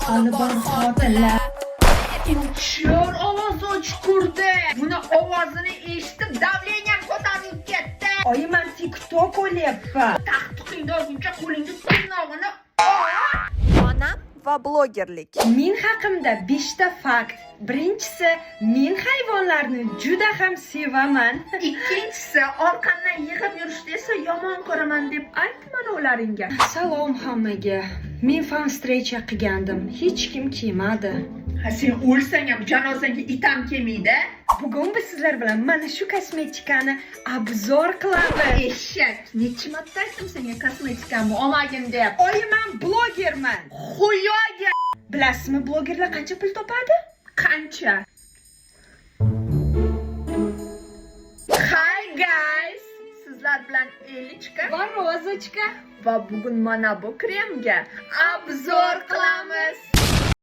Alibor xotinlar. Uchiyor ovozi chiqurdi. Buni ovozini eshitib davleniyam ko'tarilib ketdi. Oyi, men TikTok o'lyapman. Taxtiqingda olguncha qo'lingda tirnog'ini Onam va blogerlik. Men haqimda 5 ta fakt. Birinchisi, men hayvonlarni juda ham sevaman. Ikkinchisi, orqamdan yig'ib yurishni esa yomon ko'raman deb aytman ularga. Salom hammaga. Men fan strecha qilgandim. Hech kim kiymadi. Ha, sen o'lsang ham janozangga itam kelmaydi. Bugun biz sizlar bilan mana shu kosmetikani obzor qilamiz. Eshak, necha marta aytdim senga kosmetikani olmagin deb. Oyi, men blogerman. Xuyoga. Bilasizmi, blogerlar qancha pul topadi? Qancha? Hi guys, sizlar bilan Elichka va Rozochka va bugun mana bu kremga obzor qilamiz.